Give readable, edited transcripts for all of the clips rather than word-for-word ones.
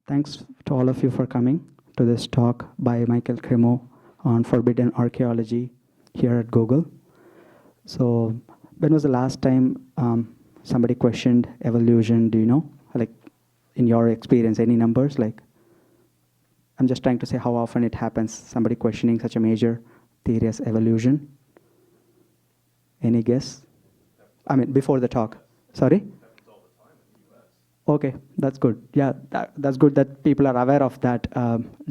Thanks to all of you for coming to this talk by Michael Cremo on forbidden archaeology here at Google. So when was the last time somebody questioned evolution? Do you know? Like, in your experience, any numbers? Like, I'm just trying to say how often it happens, somebody questioning such a major theory as evolution. Any guess? I mean, before the talk. Sorry? Okay, that's good. Yeah, that's good that people are aware of that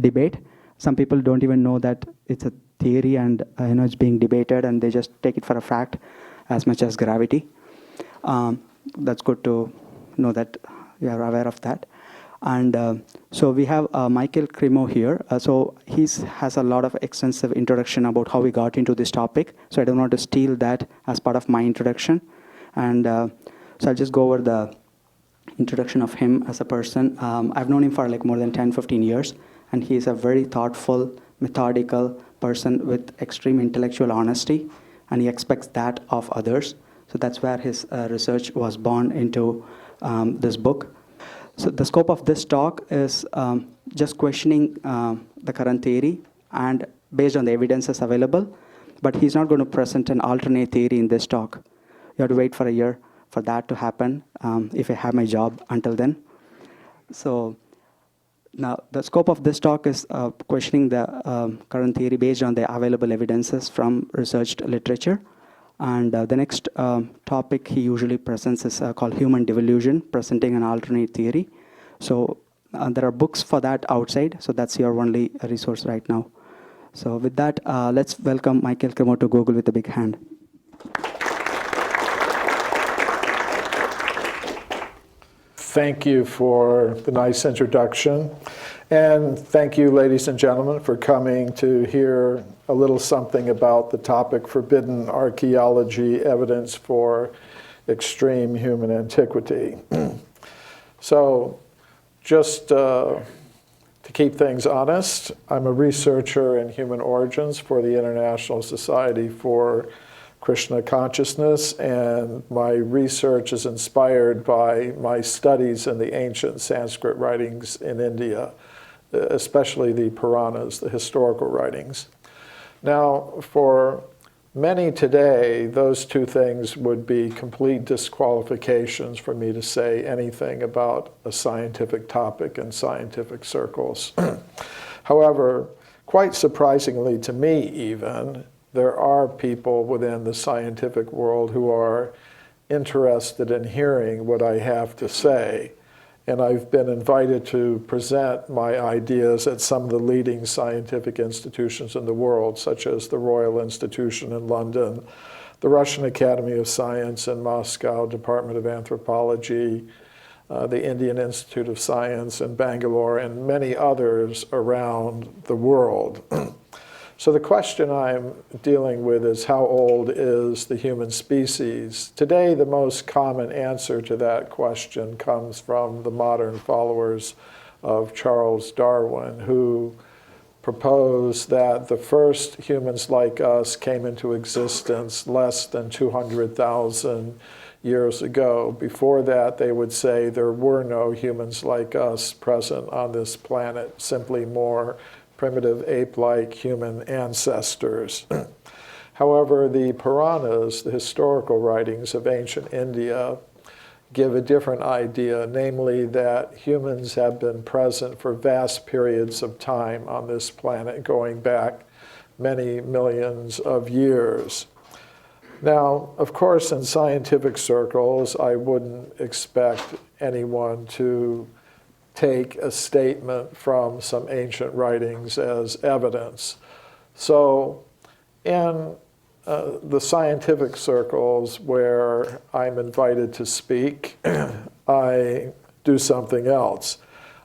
debate. Some people don't even know that it's a theory and it's being debated, and they just take it for a fact as much as gravity. That's good to know that you are aware of that. And so we have Michael Cremo here. So he has a lot of extensive introduction about how we got into this topic. So I don't want to steal that as part of my introduction. And so I'll just go over the introduction of him as a person. I've known him for like more than 10-15 years, and he is a very thoughtful, methodical person with extreme intellectual honesty, and he expects that of others. So that's where his research was born into this book. So the scope of this talk is just questioning the current theory and based on the evidences available, but he's not going to present an alternate theory in this talk. You have to wait for a year for that to happen if I have my job until then. So now the scope of this talk is questioning the current theory based on the available evidences from researched literature. And the next topic he usually presents is called human devolution, presenting an alternate theory. So there are books for that outside, so that's your only resource right now. So with that, let's welcome Michael Cremo to Google with a big hand. Thank you for the nice introduction. And thank you, ladies and gentlemen, for coming to hear a little something about the topic forbidden archaeology, evidence for extreme human antiquity. So just to keep things honest, I'm a researcher in human origins for the International Society for Krishna Consciousness, and my research is inspired by my studies in the ancient Sanskrit writings in India, especially the Puranas, the historical writings. Now, for many today, those two things would be complete disqualifications for me to say anything about a scientific topic in scientific circles. However, quite surprisingly to me even, there are people within the scientific world who are interested in hearing what I have to say. And I've been invited to present my ideas at some of the leading scientific institutions in the world, such as the Royal Institution in London, the Russian Academy of Science in Moscow, Department of Anthropology, the Indian Institute of Science in Bangalore, and many others around the world. So the question I'm dealing with is, how old is the human species? Today, the most common answer to that question comes from the modern followers of Charles Darwin, who proposed that the first humans like us came into existence less than 200,000 years ago. Before that, they would say there were no humans like us present on this planet, simply more primitive ape-like human ancestors. However, the Puranas, the historical writings of ancient India, give a different idea, namely that humans have been present for vast periods of time on this planet, going back many millions of years. Now, of course, in scientific circles, I wouldn't expect anyone to take a statement from some ancient writings as evidence. So in the scientific circles where I'm invited to speak, I do something else.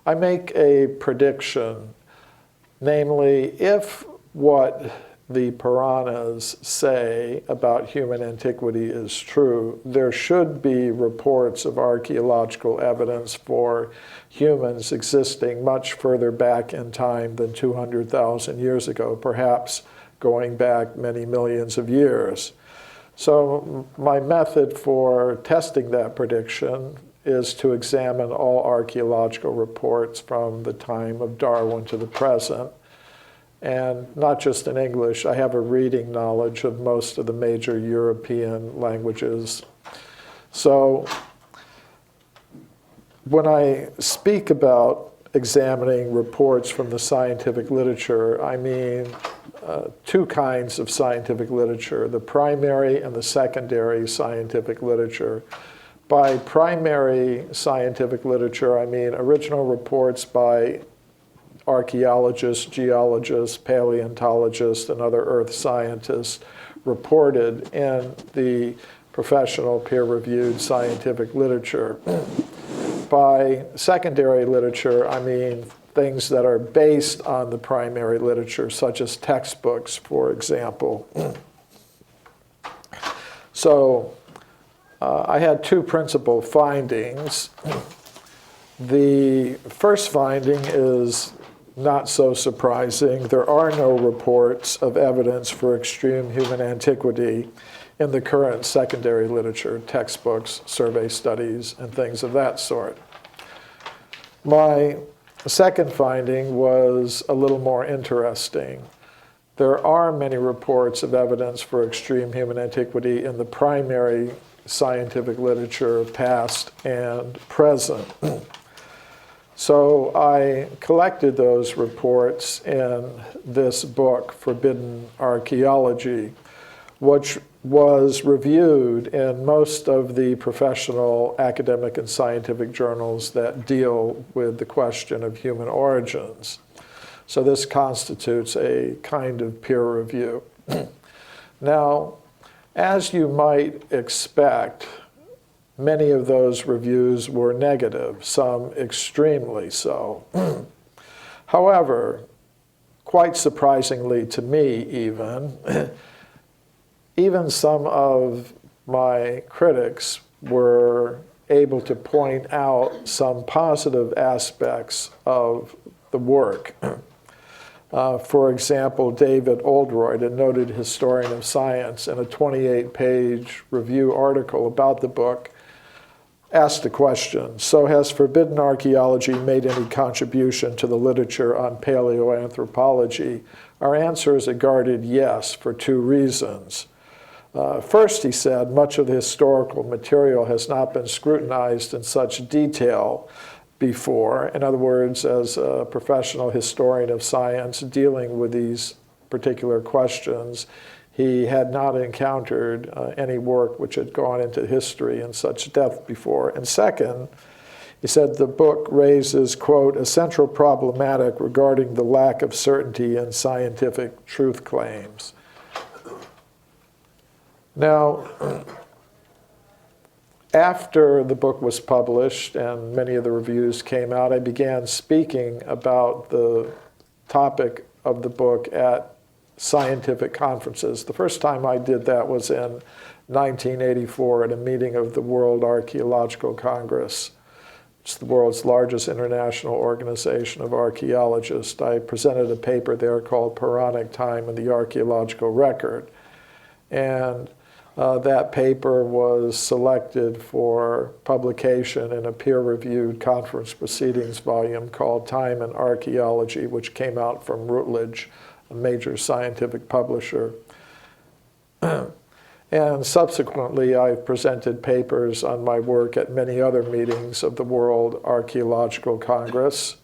I make a prediction, namely, if what the Puranas say about human antiquity is true, there should be reports of archaeological evidence for humans existing much further back in time than 200,000 years ago, perhaps going back many millions of years. So my method for testing that prediction is to examine all archaeological reports from the time of Darwin to the present. And not just in English, I have a reading knowledge of most of the major European languages. So when I speak about examining reports from the scientific literature, I mean two kinds of scientific literature, the primary and the secondary scientific literature. By primary scientific literature, I mean original reports by archaeologists, geologists, paleontologists, and other earth scientists reported in the professional peer-reviewed scientific literature. By secondary literature, I mean things that are based on the primary literature, such as textbooks, for example. So I had two principal findings. The first finding is not so surprising. There are no reports of evidence for extreme human antiquity in the current secondary literature, textbooks, survey studies, and things of that sort. My second finding was a little more interesting. There are many reports of evidence for extreme human antiquity in the primary scientific literature, past and present. So I collected those reports in this book, Forbidden Archaeology, which was reviewed in most of the professional academic and scientific journals that deal with the question of human origins. So this constitutes a kind of peer review. Now, as you might expect, many of those reviews were negative, some extremely so. However, quite surprisingly to me even some of my critics were able to point out some positive aspects of the work. For example, David Oldroyd, a noted historian of science, in a 28-page review article about the book, asked the question, so has Forbidden Archaeology made any contribution to the literature on paleoanthropology? Our answer is a guarded yes for two reasons. First, he said, much of the historical material has not been scrutinized in such detail before. In other words, as a professional historian of science dealing with these particular questions, he had not encountered any work which had gone into history in such depth before. And second, he said the book raises, quote, a central problematic regarding the lack of certainty in scientific truth claims. Now, after the book was published and many of the reviews came out, I began speaking about the topic of the book at scientific conferences. The first time I did that was in 1984 at a meeting of the World Archaeological Congress. It's the world's largest international organization of archaeologists. I presented a paper there called Pharaonic Time in the Archaeological Record. And that paper was selected for publication in a peer-reviewed conference proceedings volume called Time in Archaeology, which came out from Routledge, a major scientific publisher. And subsequently, I've presented papers on my work at many other meetings of the World Archaeological Congress,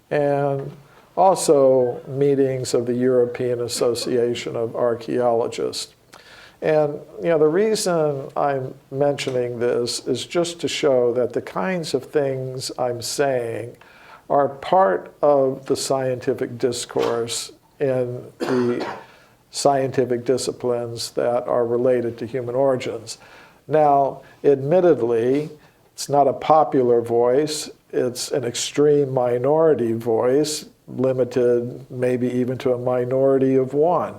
and also meetings of the European Association of Archaeologists. And the reason I'm mentioning this is just to show that the kinds of things I'm saying are part of the scientific discourse in the scientific disciplines that are related to human origins. Now, admittedly, it's not a popular voice. It's an extreme minority voice, limited maybe even to a minority of one.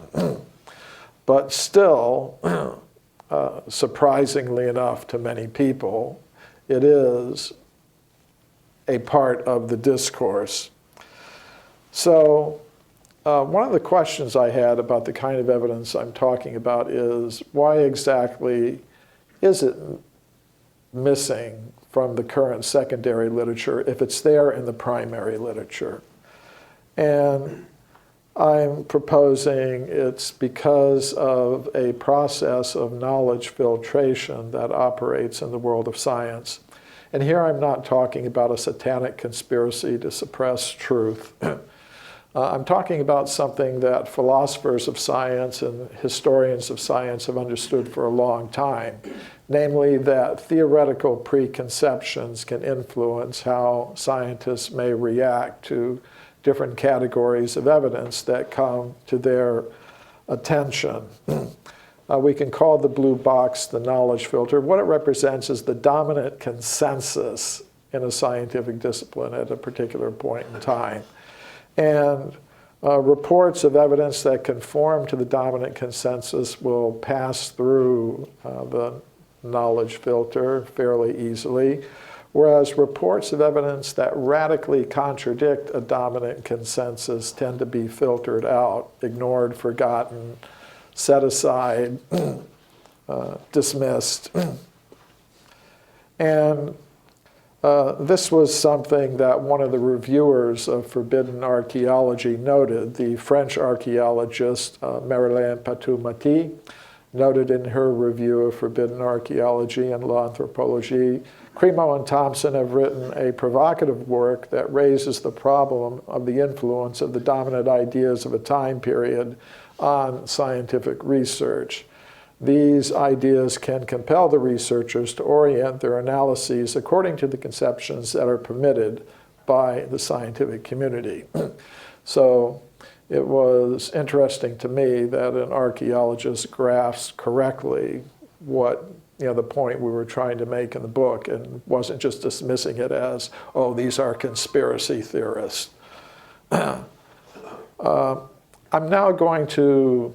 But still, surprisingly enough to many people, it is a part of the discourse. So one of the questions I had about the kind of evidence I'm talking about is why exactly is it missing from the current secondary literature if it's there in the primary literature. And I'm proposing it's because of a process of knowledge filtration that operates in the world of science. And here I'm not talking about a satanic conspiracy to suppress truth. I'm talking about something that philosophers of science and historians of science have understood for a long time, namely that theoretical preconceptions can influence how scientists may react to different categories of evidence that come to their attention. We can call the blue box the knowledge filter. What it represents is the dominant consensus in a scientific discipline at a particular point in time. And reports of evidence that conform to the dominant consensus will pass through the knowledge filter fairly easily, whereas reports of evidence that radically contradict a dominant consensus tend to be filtered out, ignored, forgotten, set aside, dismissed. And this was something that one of the reviewers of Forbidden Archaeology noted. The French archaeologist Marilyn Patou-Mati noted in her review of Forbidden Archaeology and L'Anthropologie. Cremo and Thompson have written a provocative work that raises the problem of the influence of the dominant ideas of a time period on scientific research. These ideas can compel the researchers to orient their analyses according to the conceptions that are permitted by the scientific community. So it was interesting to me that an archaeologist grasped correctly what, the point we were trying to make in the book, and wasn't just dismissing it as, oh, these are conspiracy theorists. I'm now going to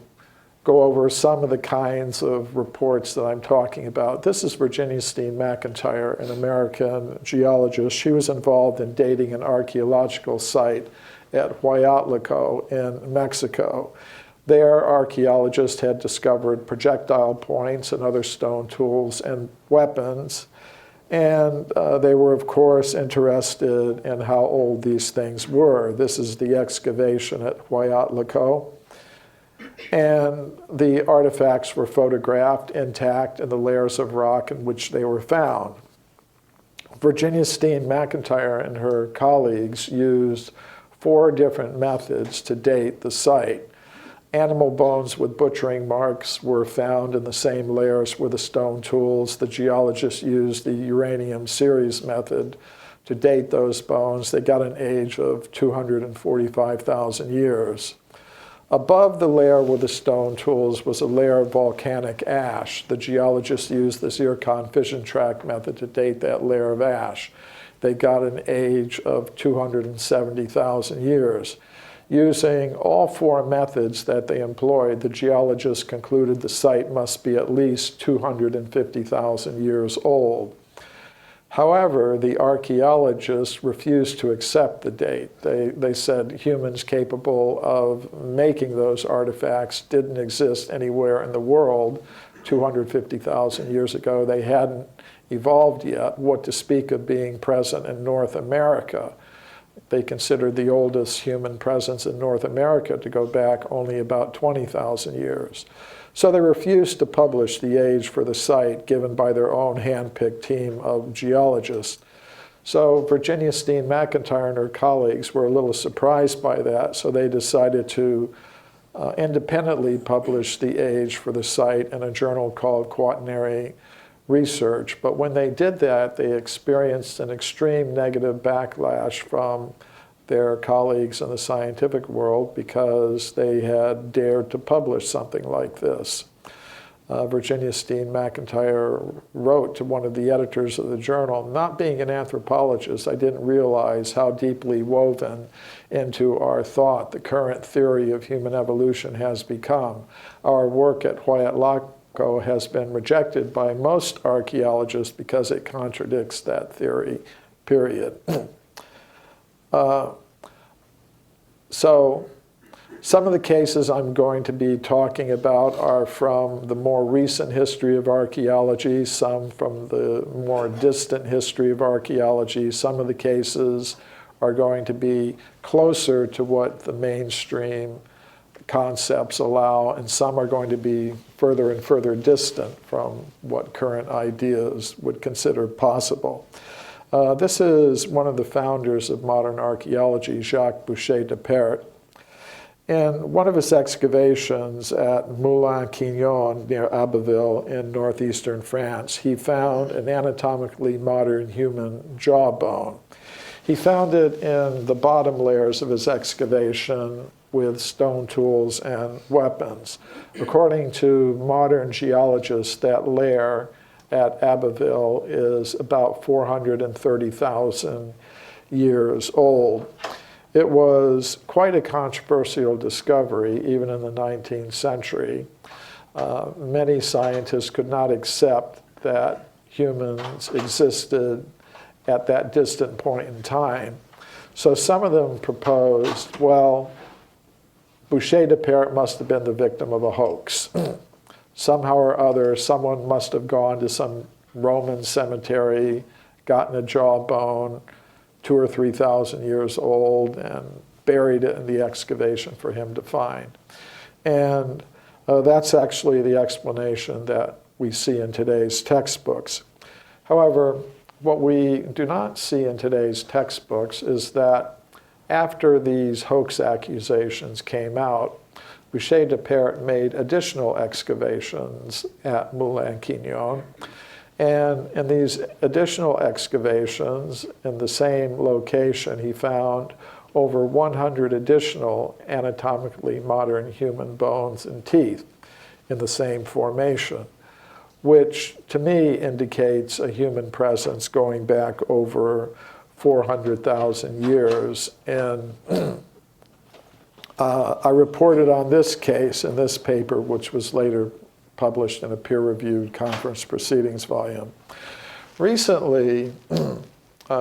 go over some of the kinds of reports that I'm talking about. This is Virginia Steen McIntyre, an American geologist. She was involved in dating an archaeological site at Huayatlaco in Mexico. There, archaeologists had discovered projectile points and other stone tools and weapons. And they were, of course, interested in how old these things were. This is the excavation at Huayatlaco. And the artifacts were photographed intact in the layers of rock in which they were found. Virginia Steen McIntyre and her colleagues used 4 different methods to date the site. Animal bones with butchering marks were found in the same layers where the stone tools. The geologists used the uranium series method to date those bones. They got an age of 245,000 years. Above the layer with the stone tools was a layer of volcanic ash. The geologists used the zircon fission track method to date that layer of ash. They got an age of 270,000 years. Using all 4 methods that they employed, the geologists concluded the site must be at least 250,000 years old. However, the archaeologists refused to accept the date. They said humans capable of making those artifacts didn't exist anywhere in the world 250,000 years ago. They hadn't evolved yet, what to speak of being present in North America. They considered the oldest human presence in North America to go back only about 20,000 years. So they refused to publish the age for the site given by their own hand-picked team of geologists. So Virginia Steen McIntyre and her colleagues were a little surprised by that, so they decided to independently publish the age for the site in a journal called Quaternary Research. But when they did that, they experienced an extreme negative backlash from their colleagues in the scientific world because they had dared to publish something like this. Virginia Steen McIntyre wrote to one of the editors of the journal, "Not being an anthropologist, I didn't realize how deeply woven into our thought the current theory of human evolution has become. Our work at Huayatlaco has been rejected by most archaeologists because it contradicts that theory, period." So Some of the cases I'm going to be talking about are from the more recent history of archaeology, some from the more distant history of archaeology. Some of the cases are going to be closer to what the mainstream concepts allow, and some are going to be further and further distant from what current ideas would consider possible. This is one of the founders of modern archaeology, Jacques Boucher de Perthes. In one of his excavations at Moulins-Quignon near Abbeville in northeastern France, he found an anatomically modern human jawbone. He found it in the bottom layers of his excavation with stone tools and weapons. According to modern geologists, that layer at Abbeville is about 430,000 years old. It was quite a controversial discovery, even in the 19th century. Many scientists could not accept that humans existed at that distant point in time. So some of them proposed, well, Boucher de Perthes must have been the victim of a hoax. Somehow or other, someone must have gone to some Roman cemetery, gotten a jawbone, 2,000 or 3,000 years old, and buried it in the excavation for him to find. And that's actually the explanation that we see in today's textbooks. However, what we do not see in today's textbooks is that after these hoax accusations came out, Boucher de Perthes made additional excavations at Moulins-Quignon. And in these additional excavations in the same location, he found over 100 additional anatomically modern human bones and teeth in the same formation, which to me indicates a human presence going back over 400,000 years. And I reported on this case in this paper, which was later published in a peer-reviewed conference proceedings volume. Recently,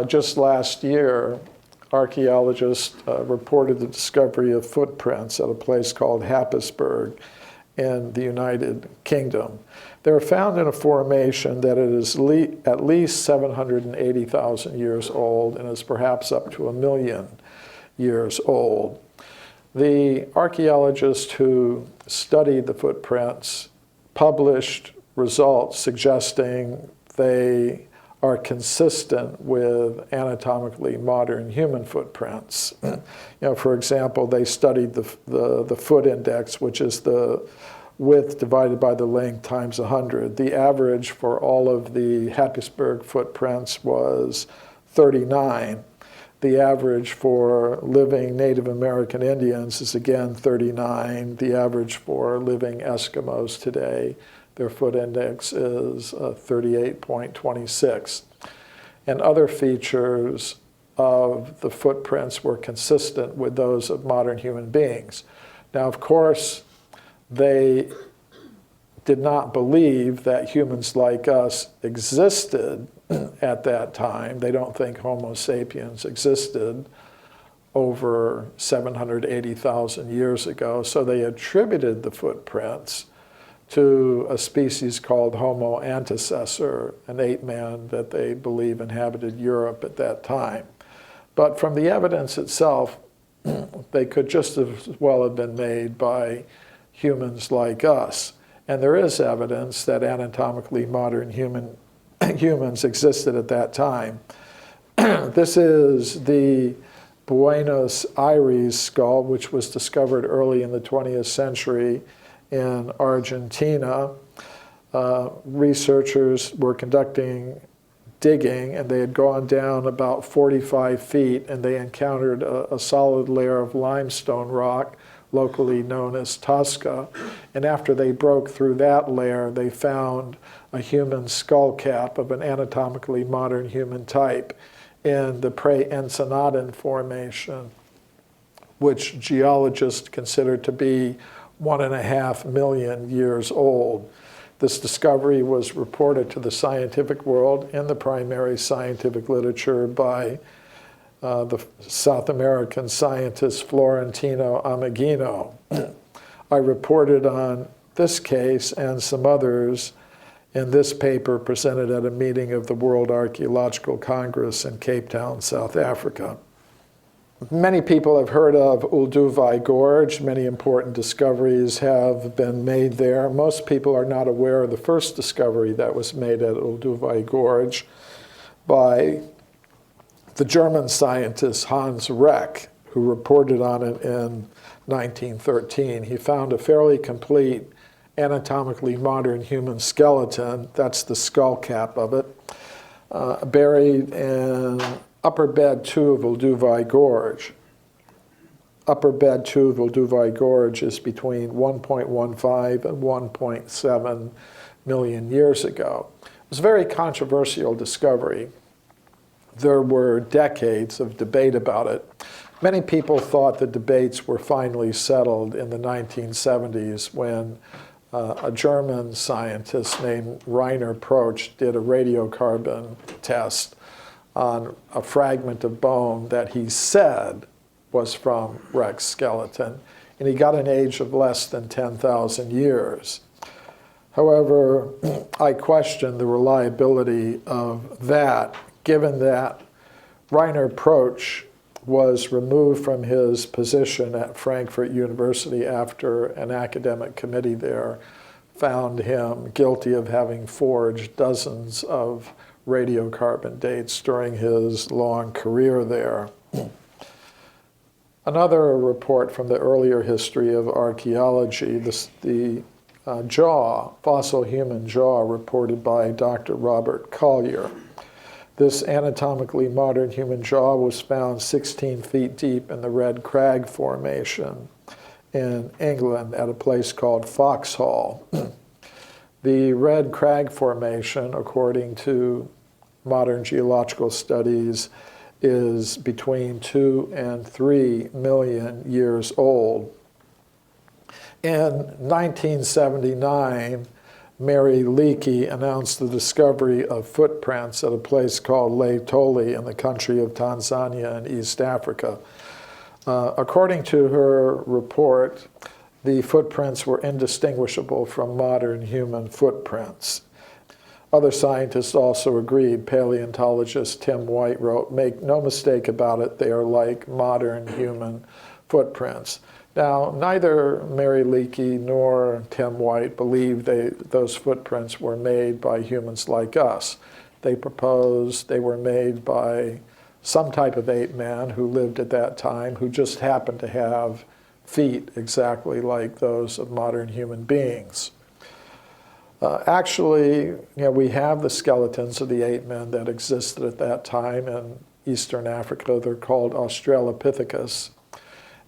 just last year, archaeologists reported the discovery of footprints at a place called Happisburgh in the United Kingdom. They were found in a formation that it is at least 780,000 years old and is perhaps up to 1 million years old. The archaeologists who studied the footprints published results suggesting they are consistent with anatomically modern human footprints. For example, they studied the foot index, which is the width divided by the length times 100. The average for all of the Happisburgh footprints was 39. The average for living Native American Indians is again 39. The average for living Eskimos today, their foot index is 38.26. And other features of the footprints were consistent with those of modern human beings. Now, of course, they did not believe that humans like us existed at that time. They don't think Homo sapiens existed over 780,000 years ago. So they attributed the footprints to a species called Homo antecessor, an ape man that they believe inhabited Europe at that time. But from the evidence itself, they could just as well have been made by humans like us. And there is evidence that anatomically modern humans existed at that time. This is the Buenos Aires skull, which was discovered early in the 20th century in Argentina. Researchers were conducting digging, and they had gone down about 45 feet, and they encountered a solid layer of limestone rock, locally known as Tosca. And after they broke through that layer, they found a human skull cap of an anatomically modern human type in the Pre-Ensenadan formation, which geologists consider to be 1.5 million years old. This discovery was reported to the scientific world in the primary scientific literature by the South American scientist Florentino Ameghino. I reported on this case and some others in this paper presented at a meeting of the World Archaeological Congress in Cape Town, South Africa. Many people have heard of Olduvai Gorge. Many important discoveries have been made there. Most people are not aware of the first discovery that was made at Olduvai Gorge by the German scientist Hans Reck, who reported on it in 1913. He found a fairly complete anatomically modern human skeleton, that's the skull cap of it, buried in upper bed 2 of Olduvai Gorge. Upper bed 2 of Olduvai Gorge is between 1.15 and 1.7 million years ago. It was a very controversial discovery. There were decades of debate about it. Many people thought the debates were finally settled in the 1970s when a German scientist named Rainer Proch did a radiocarbon test on a fragment of bone that he said was from Reck's skeleton, and he got an age of less than 10,000 years. However, I question the reliability of that, given that Rainer Proch was removed from his position at Frankfurt University after an academic committee there found him guilty of having forged dozens of radiocarbon dates during his long career there. Another report from the earlier history of archaeology, the jaw, fossil human jaw, reported by Dr. Robert Collier. This anatomically modern human jaw was found 16 feet deep in the Red Crag Formation in England at a place called Foxhall. The Red Crag Formation, according to modern geological studies, is between 2 and 3 million years old. In 1979, Mary Leakey announced the discovery of footprints at a place called Laetoli in the country of Tanzania in East Africa. According to her report, the footprints were indistinguishable from modern human footprints. Other scientists also agreed. Paleontologist Tim White wrote, "Make no mistake about it, they are like modern human footprints." Now, neither Mary Leakey nor Tim White believed those footprints were made by humans like us. They proposed they were made by some type of ape man who lived at that time, who just happened to have feet exactly like those of modern human beings. Actually, we have the skeletons of the ape men that existed at that time in Eastern Africa. They're called Australopithecus.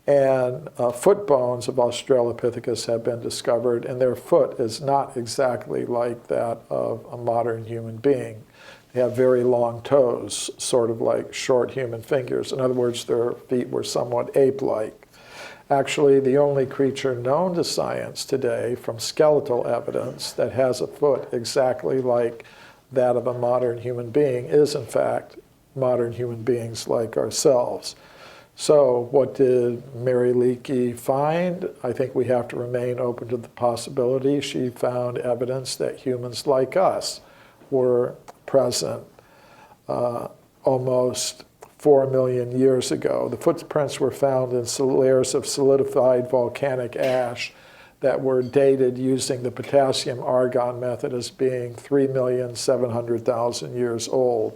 And foot bones of Australopithecus have been discovered, and their foot is not exactly like that of a modern human being. They have very long toes, sort of like short human fingers. In other words, their feet were somewhat ape-like. Actually, the only creature known to science today from skeletal evidence that has a foot exactly like that of a modern human being is, in fact, modern human beings like ourselves. So what did Mary Leakey find? I think we have to remain open to the possibility. She found evidence that humans like us were present almost 4 million years ago. The footprints were found in layers of solidified volcanic ash that were dated using the potassium-argon method as being 3,700,000 years old.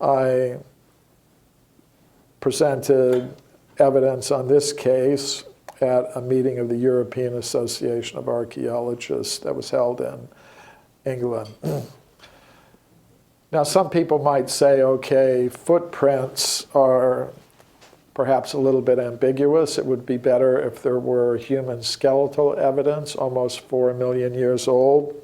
I presented evidence on this case at a meeting of the European Association of Archaeologists that was held in England. Now, some people might say, okay, footprints are perhaps a little bit ambiguous. It would be better if there were human skeletal evidence, almost 4 million years old.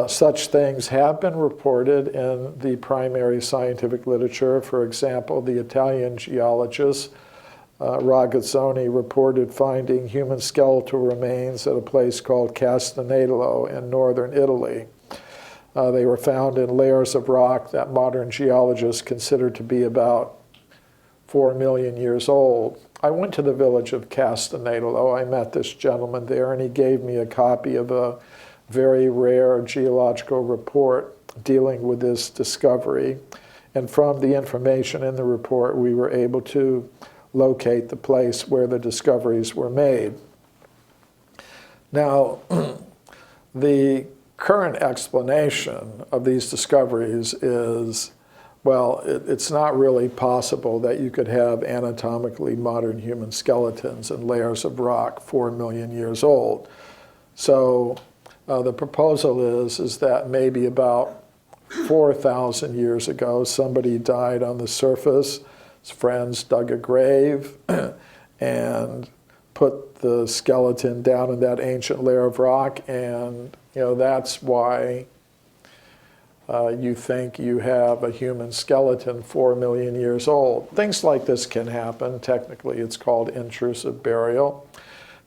Such things have been reported in the primary scientific literature. For example, the Italian geologist Ragazzoni reported finding human skeletal remains at a place called Castanello in northern Italy. They were found in layers of rock that modern geologists consider to be about 4 million years old. I went to the village of Castanedolo. I met this gentleman there, and he gave me a copy of a very rare geological report dealing with this discovery. And from the information in the report, we were able to locate the place where the discoveries were made. Now, the current explanation of these discoveries is, well, it's not really possible that you could have anatomically modern human skeletons and layers of rock 4 million years old. So the proposal is that maybe about 4,000 years ago, somebody died on the surface, his friends dug a grave and put the skeleton down in that ancient layer of rock, and that's why you think you have a human skeleton 4 million years old. Things like this can happen. Technically, it's called intrusive burial.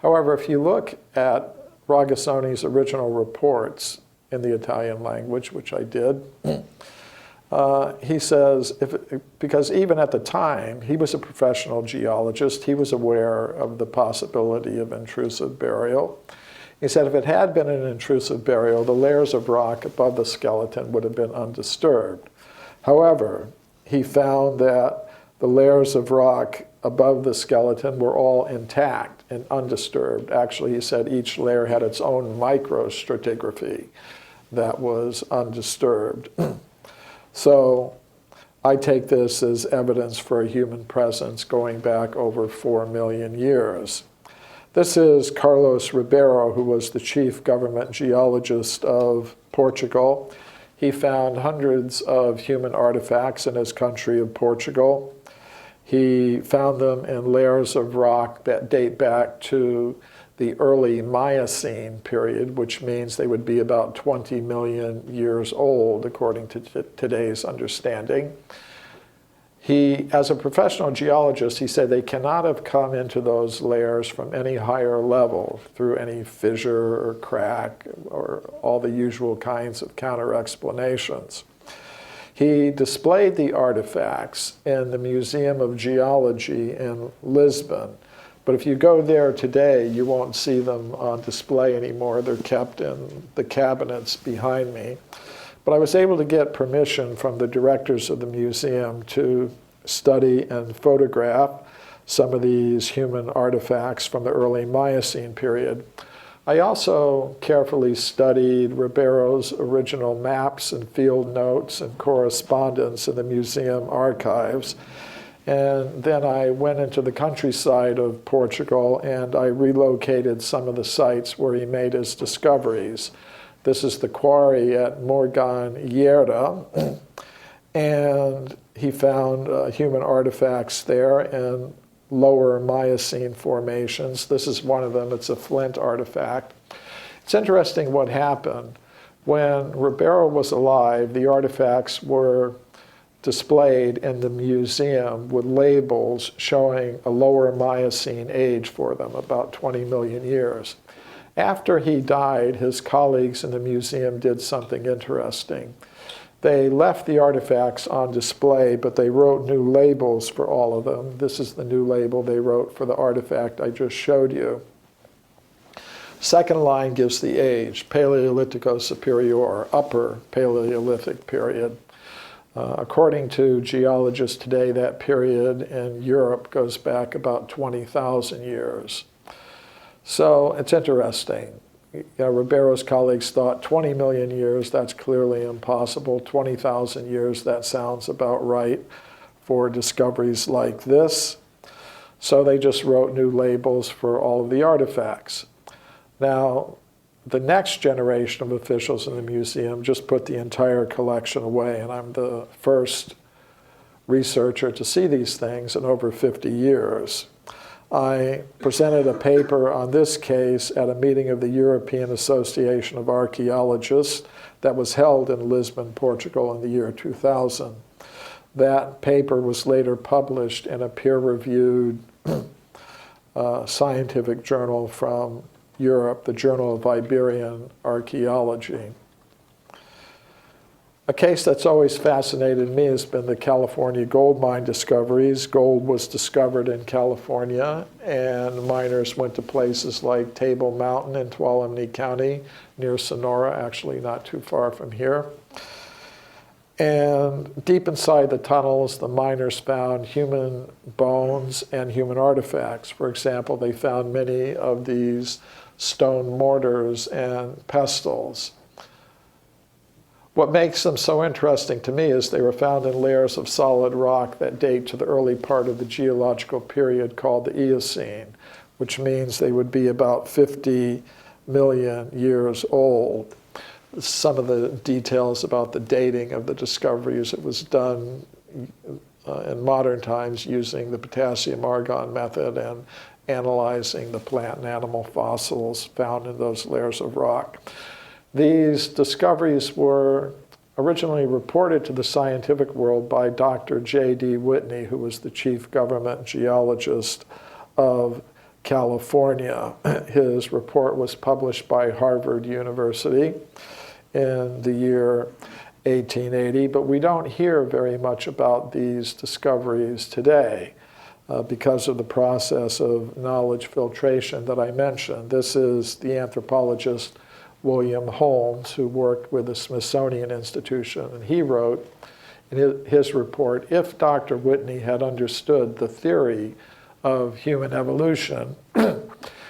However, if you look at Ragazzoni's original reports in the Italian language, which I did, he says, because even at the time, he was a professional geologist, he was aware of the possibility of intrusive burial. He said if it had been an intrusive burial, the layers of rock above the skeleton would have been undisturbed. However, he found that the layers of rock above the skeleton were all intact and undisturbed. Actually, he said each layer had its own microstratigraphy that was undisturbed. So I take this as evidence for a human presence going back over 4 million years. This is Carlos Ribeiro, who was the chief government geologist of Portugal. He found hundreds of human artifacts in his country of Portugal. He found them in layers of rock that date back to the early Miocene period, which means they would be about 20 million years old, according to today's understanding. He, as a professional geologist, he said they cannot have come into those layers from any higher level through any fissure or crack or all the usual kinds of counter-explanations. He displayed the artifacts in the Museum of Geology in Lisbon. But if you go there today, you won't see them on display anymore. They're kept in the cabinets behind me. But I was able to get permission from the directors of the museum to study and photograph some of these human artifacts from the early Miocene period. I also carefully studied Ribeiro's original maps and field notes and correspondence in the museum archives. And then I went into the countryside of Portugal and I relocated some of the sites where he made his discoveries. This is the quarry at Morganheira, and he found human artifacts there in lower Miocene formations. This is one of them. It's a flint artifact. It's interesting what happened. When Ribeiro was alive, the artifacts were displayed in the museum with labels showing a lower Miocene age for them, about 20 million years. After he died, his colleagues in the museum did something interesting. They left the artifacts on display, but they wrote new labels for all of them. This is the new label they wrote for the artifact I just showed you. Second line gives the age, Paleolitico Superior, upper Paleolithic period. According to geologists today, that period in Europe goes back about 20,000 years. So it's interesting. Ribeiro's colleagues thought 20 million years, that's clearly impossible. 20,000 years, that sounds about right for discoveries like this. So they just wrote new labels for all of the artifacts. Now, the next generation of officials in the museum just put the entire collection away, and I'm the first researcher to see these things in over 50 years. I presented a paper on this case at a meeting of the European Association of Archaeologists that was held in Lisbon, Portugal in the year 2000. That paper was later published in a peer-reviewed scientific journal from Europe, the Journal of Iberian Archaeology. A case that's always fascinated me has been the California gold mine discoveries. Gold was discovered in California, and miners went to places like Table Mountain in Tuolumne County, near Sonora, actually not too far from here. And deep inside the tunnels, the miners found human bones and human artifacts. For example, they found many of these stone mortars and pestles. What makes them so interesting to me is they were found in layers of solid rock that date to the early part of the geological period called the Eocene, which means they would be about 50 million years old. Some of the details about the dating of the discoveries, it was done in modern times using the potassium argon method and analyzing the plant and animal fossils found in those layers of rock. These discoveries were originally reported to the scientific world by Dr. J.D. Whitney, who was the chief government geologist of California. His report was published by Harvard University in the year 1880, but we don't hear very much about these discoveries today because of the process of knowledge filtration that I mentioned. This is the anthropologist William Holmes, who worked with the Smithsonian Institution, and he wrote in his report, if Dr. Whitney had understood the theory of human evolution,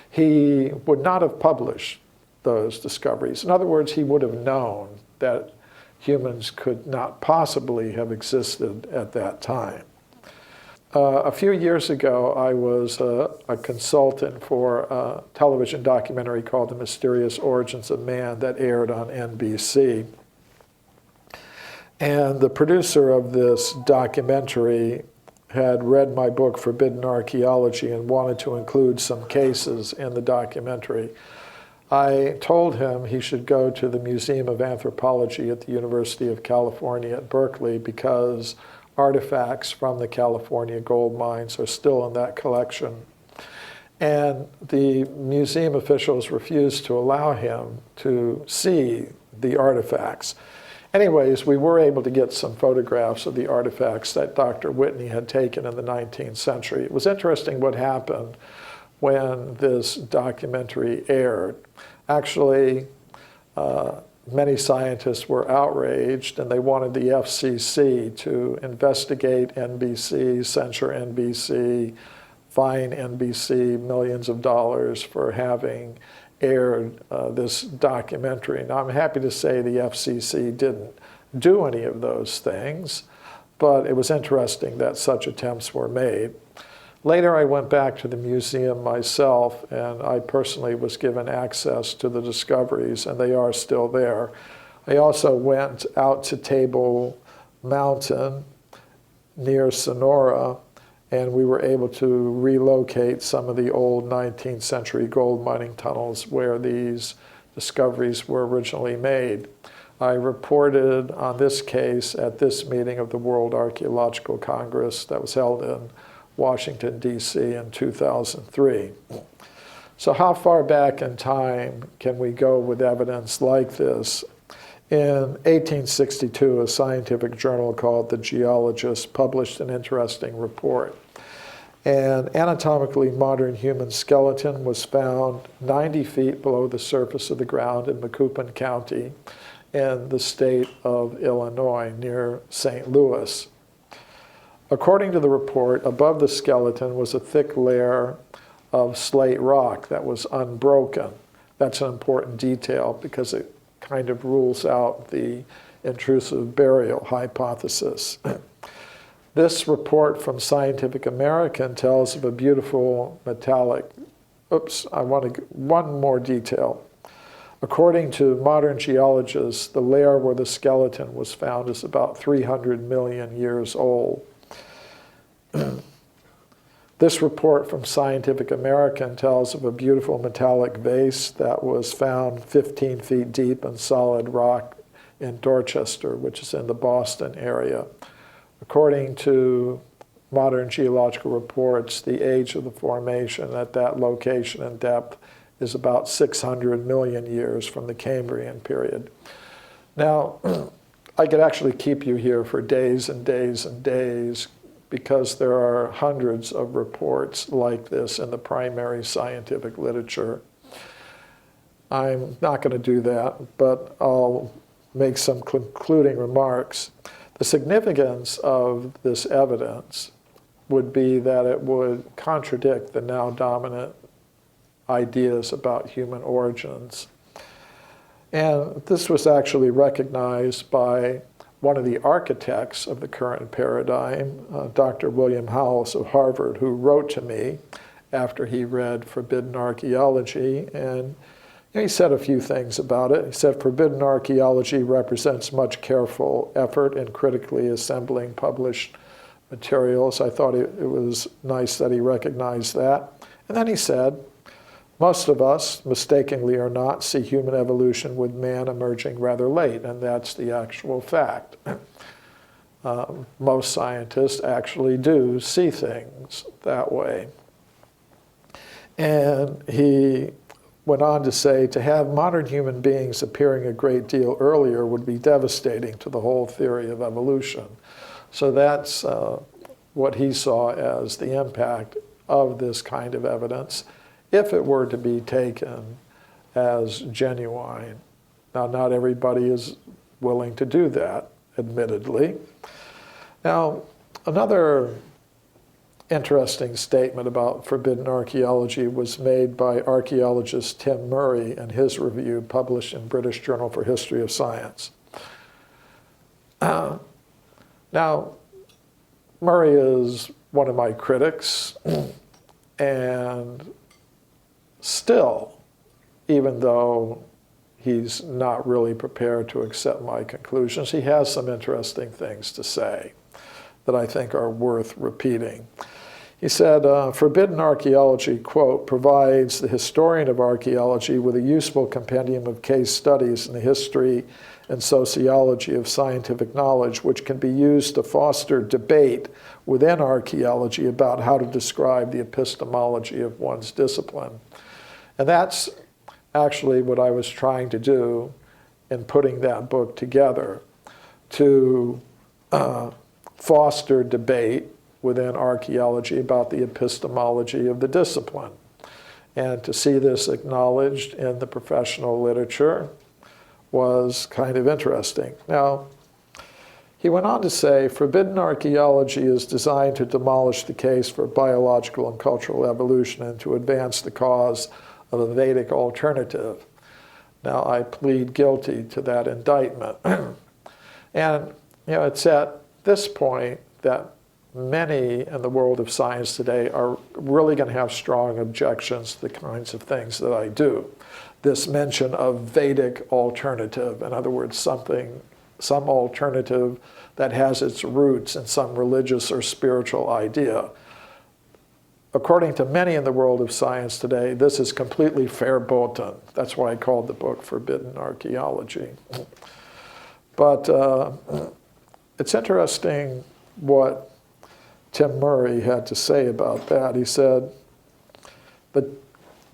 he would not have published those discoveries. In other words, he would have known that humans could not possibly have existed at that time. A few years ago, I was a consultant for a television documentary called The Mysterious Origins of Man that aired on NBC. And the producer of this documentary had read my book, Forbidden Archaeology, and wanted to include some cases in the documentary. I told him he should go to the Museum of Anthropology at the University of California at Berkeley because artifacts from the California gold mines are still in that collection. And the museum officials refused to allow him to see the artifacts. Anyways, we were able to get some photographs of the artifacts that Dr. Whitney had taken in the 19th century. It was interesting what happened when this documentary aired. Actually, many scientists were outraged, and they wanted the FCC to investigate NBC, censure NBC, fine NBC millions of dollars for having aired this documentary. Now, I'm happy to say the FCC didn't do any of those things, but it was interesting that such attempts were made. Later, I went back to the museum myself, and I personally was given access to the discoveries, and they are still there. I also went out to Table Mountain near Sonora, and we were able to relocate some of the old 19th century gold mining tunnels where these discoveries were originally made. I reported on this case at this meeting of the World Archaeological Congress that was held in Washington, D.C. in 2003. So how far back in time can we go with evidence like this? In 1862, a scientific journal called The Geologist published an interesting report. An anatomically modern human skeleton was found 90 feet below the surface of the ground in Macoupin County in the state of Illinois near St. Louis. According to the report, above the skeleton was a thick layer of slate rock that was unbroken. That's an important detail because it kind of rules out the intrusive burial hypothesis. This report from Scientific American tells of a beautiful metallic, one more detail. According to modern geologists, the layer where the skeleton was found is about 300 million years old. This report from Scientific American tells of a beautiful metallic vase that was found 15 feet deep in solid rock in Dorchester, which is in the Boston area. According to modern geological reports, the age of the formation at that location and depth is about 600 million years from the Cambrian period. Now, I could actually keep you here for days and days and days because there are hundreds of reports like this in the primary scientific literature. I'm not going to do that, but I'll make some concluding remarks. The significance of this evidence would be that it would contradict the now dominant ideas about human origins. And this was actually recognized by one of the architects of the current paradigm, Dr. William Howells of Harvard, who wrote to me after he read Forbidden Archaeology, and he said a few things about it. He said, "Forbidden Archaeology represents much careful effort in critically assembling published materials." I thought it was nice that he recognized that. And then he said, "Most of us, mistakenly or not, see human evolution with man emerging rather late," and that's the actual fact. Most scientists actually do see things that way. And he went on to say, to have modern human beings appearing a great deal earlier would be devastating to the whole theory of evolution. So that's what he saw as the impact of this kind of evidence, if it were to be taken as genuine. Now, not everybody is willing to do that, admittedly. Now, another interesting statement about forbidden archaeology was made by archaeologist Tim Murray in his review published in British Journal for History of Science. Now, Murray is one of my critics, and still, even though he's not really prepared to accept my conclusions, he has some interesting things to say that I think are worth repeating. He said, "Forbidden archaeology," quote, "provides the historian of archaeology with a useful compendium of case studies in the history and sociology of scientific knowledge, which can be used to foster debate within archaeology about how to describe the epistemology of one's discipline." And that's actually what I was trying to do in putting that book together, to foster debate within archaeology about the epistemology of the discipline. And to see this acknowledged in the professional literature was kind of interesting. Now, he went on to say, "Forbidden archaeology is designed to demolish the case for biological and cultural evolution and to advance the cause of a Vedic alternative." Now, I plead guilty to that indictment. And, it's at this point that many in the world of science today are really going to have strong objections to the kinds of things that I do. This mention of Vedic alternative, in other words, some alternative that has its roots in some religious or spiritual idea. According to many in the world of science today, this is completely verboten. That's why I called the book Forbidden Archaeology. But it's interesting what Tim Murray had to say about that. He said, "The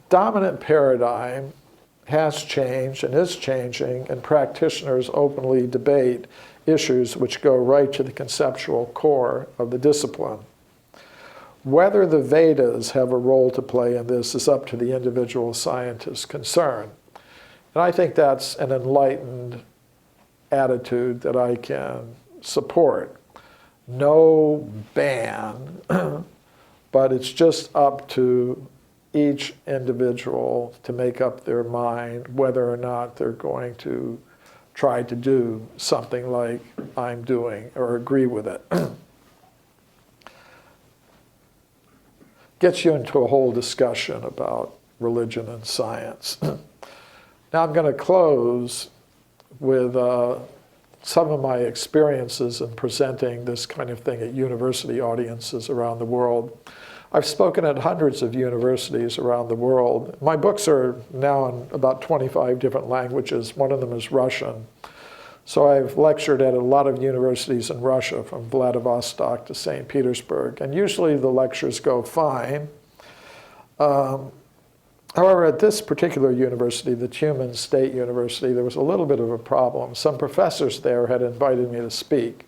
dominant paradigm has changed and is changing, and practitioners openly debate issues which go right to the conceptual core of the discipline. Whether the Vedas have a role to play in this is up to the individual scientist concerned." And I think that's an enlightened attitude that I can support. No ban, but it's just up to each individual to make up their mind whether or not they're going to try to do something like I'm doing or agree with it. Gets you into a whole discussion about religion and science. Now I'm going to close with some of my experiences in presenting this kind of thing at university audiences around the world. I've spoken at hundreds of universities around the world. My books are now in about 25 different languages. One of them is Russian. So I've lectured at a lot of universities in Russia, from Vladivostok to St. Petersburg, and usually the lectures go fine. However, at this particular university, the Tumen State University, there was a little bit of a problem. Some professors there had invited me to speak,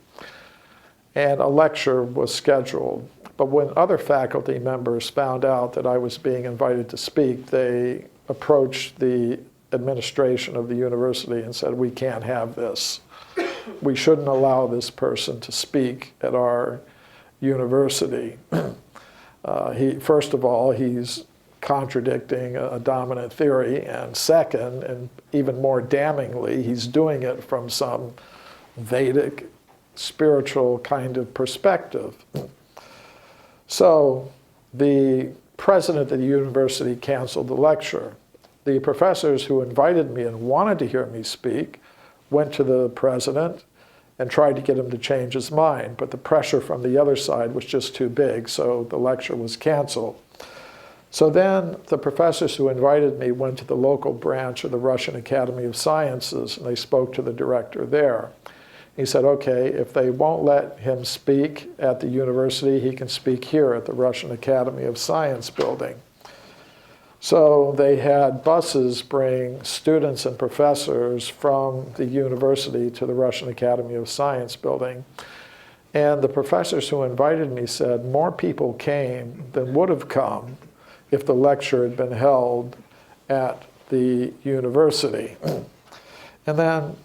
and a lecture was scheduled. But when other faculty members found out that I was being invited to speak, they approached the administration of the university and said, we can't have this. We shouldn't allow this person to speak at our university. First of all, he's contradicting a dominant theory, and second, and even more damningly, he's doing it from some Vedic spiritual kind of perspective. So the president of the university canceled the lecture. The professors who invited me and wanted to hear me speak went to the president and tried to get him to change his mind, but the pressure from the other side was just too big, so the lecture was canceled. So then the professors who invited me went to the local branch of the Russian Academy of Sciences, and they spoke to the director there. He said, okay, if they won't let him speak at the university, he can speak here at the Russian Academy of Science building. So they had buses bring students and professors from the university to the Russian Academy of Science building. And the professors who invited me said more people came than would have come if the lecture had been held at the university. And then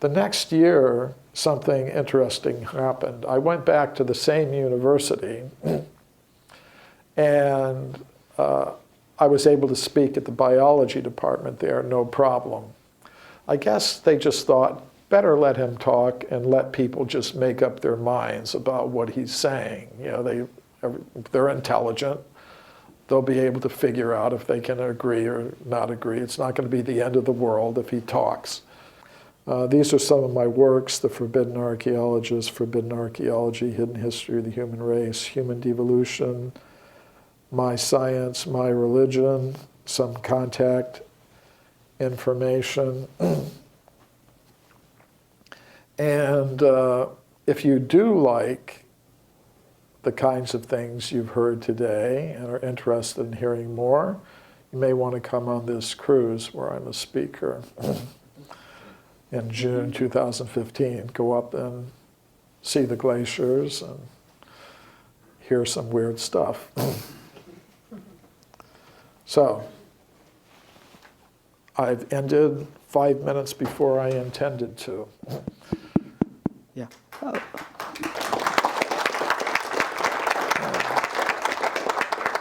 the next year, something interesting happened. I went back to the same university, and I was able to speak at the biology department there, no problem. I guess they just thought, better let him talk and let people just make up their minds about what he's saying. You know, they're intelligent. They'll be able to figure out if they can agree or not agree. It's not going to be the end of the world if he talks. These are some of my works: The Forbidden Archaeologist, Forbidden Archaeology, Hidden History of the Human Race, Human Devolution, My Science, My Religion, some contact information. And if you do like the kinds of things you've heard today and are interested in hearing more, you may want to come on this cruise where I'm a speaker in June 2015. Go up and see the glaciers and hear some weird stuff. So, I've ended 5 minutes before I intended to. Yeah.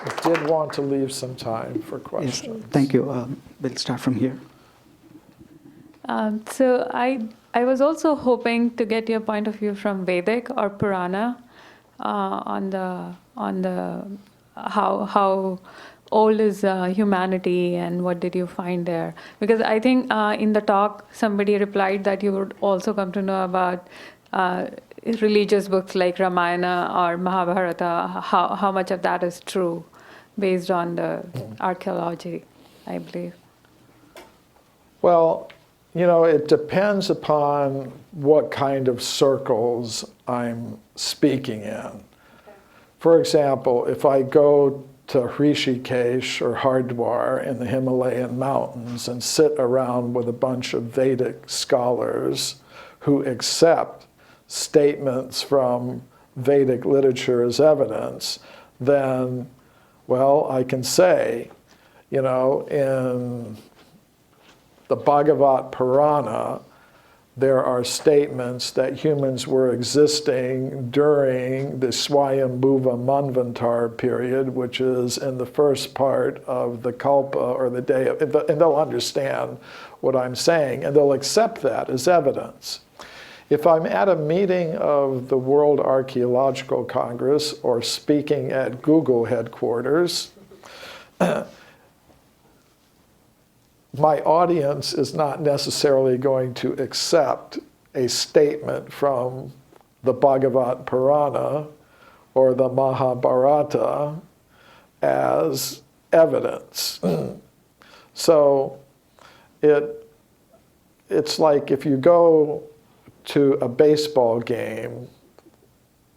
I did want to leave some time for questions. Yes, thank you. We'll start from here. So I was also hoping to get your point of view from Vedic or Purana on the how old is humanity and what did you find there? Because I think in the talk somebody replied that you would also come to know about religious books like Ramayana or Mahabharata. How much of that is true based on the archaeology, I believe? Well, you know, it depends upon what kind of circles I'm speaking in. For example, if I go to Rishikesh or Hardwar in the Himalayan mountains and sit around with a bunch of Vedic scholars who accept statements from Vedic literature as evidence, then, well, I can say, you know, in the Bhagavad Purana, there are statements that humans were existing during the Swayambhuva Manvantar period, which is in the first part of the Kalpa, or the day of, and they'll understand what I'm saying, and they'll accept that as evidence. If I'm at a meeting of the World Archaeological Congress or speaking at Google headquarters, my audience is not necessarily going to accept a statement from the Bhagavad Purana or the Mahabharata as evidence. So it's like if you go to a baseball game,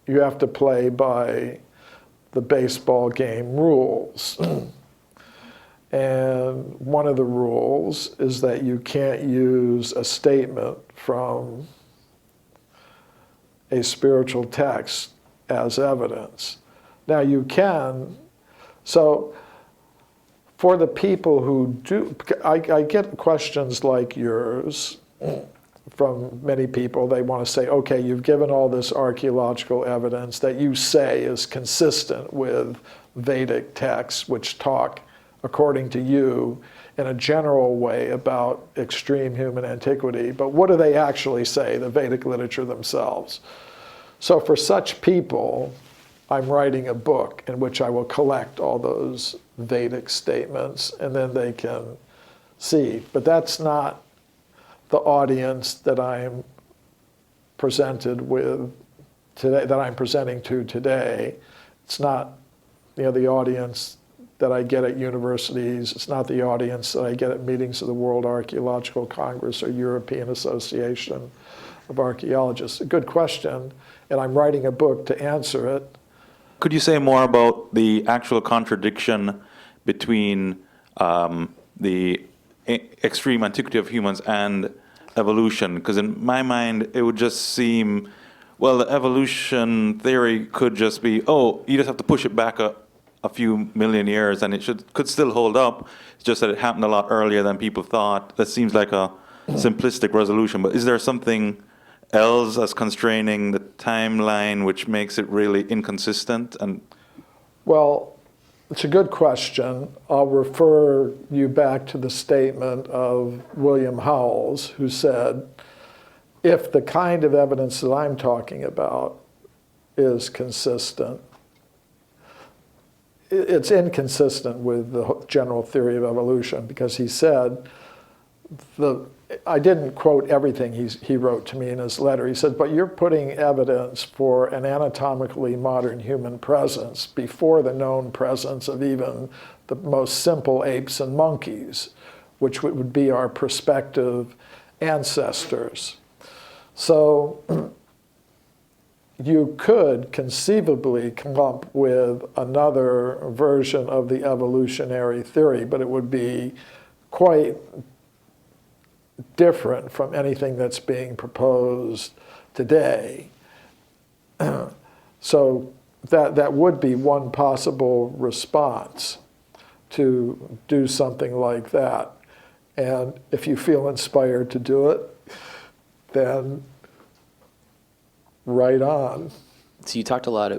you have to play by the baseball game rules. And one of the rules is that you can't use a statement from a spiritual text as evidence. Now you can, so for the people who do, I get questions like yours from many people. They want to say, okay, you've given all this archaeological evidence that you say is consistent with Vedic texts, which talk, according to you, in a general way about extreme human antiquity. But what do they actually say, the Vedic literature themselves? So for such people, I'm writing a book in which I will collect all those Vedic statements, and then they can see. But that's not the audience that I'm presented with today, that I'm presenting to today. It's not, the audience that I get at universities. It's not the audience that I get at meetings of the World Archaeological Congress or European Association of Archaeologists. A good question, and I'm writing a book to answer it. Could you say more about the actual contradiction between the extreme antiquity of humans and evolution? Because in my mind, it would just seem, well, the evolution theory could just be, oh, you just have to push it back a few million years and it could still hold up. It's just that it happened a lot earlier than people thought. That seems like a simplistic resolution. But is there something else as constraining the timeline which makes it really inconsistent? And well, it's a good question. I'll refer you back to the statement of William Howells, who said, if the kind of evidence that I'm talking about is consistent, it's inconsistent with the general theory of evolution, because he said, I didn't quote everything he wrote to me in his letter. He said, but you're putting evidence for an anatomically modern human presence before the known presence of even the most simple apes and monkeys, which would be our prospective ancestors. So you could conceivably come up with another version of the evolutionary theory, but it would be quite different from anything that's being proposed today. So that would be one possible response, to do something like that. And if you feel inspired to do it, then right on. So you talked a lot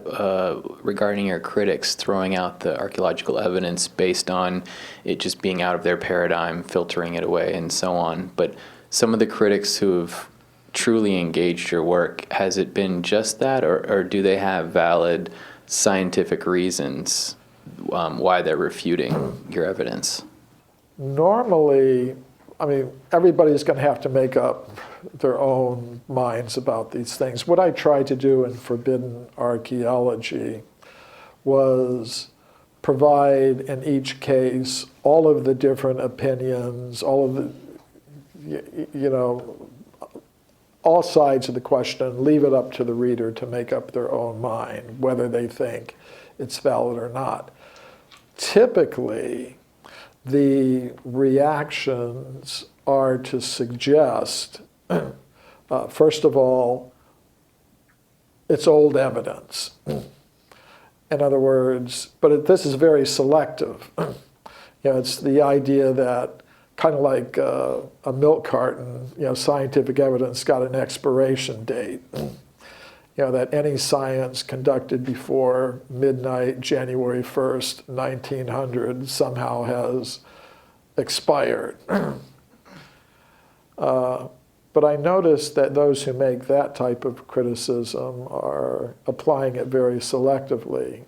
regarding your critics throwing out the archaeological evidence based on it just being out of their paradigm, filtering it away, and so on. But some of the critics who have truly engaged your work, has it been just that, or do they have valid scientific reasons why they're refuting your evidence? Normally, I mean, everybody's going to have to make up their own minds about these things. What I tried to do in Forbidden Archaeology was provide, in each case, all of the different opinions, all of the, all sides of the question, leave it up to the reader to make up their own mind, whether they think it's valid or not. Typically, the reactions are to suggest, first of all, it's old evidence. In other words, but this is very selective. It's the idea that, kind of like a milk carton, scientific evidence got an expiration date. That any science conducted before midnight, January 1st, 1900, somehow has expired. But I noticed that those who make that type of criticism are applying it very selectively,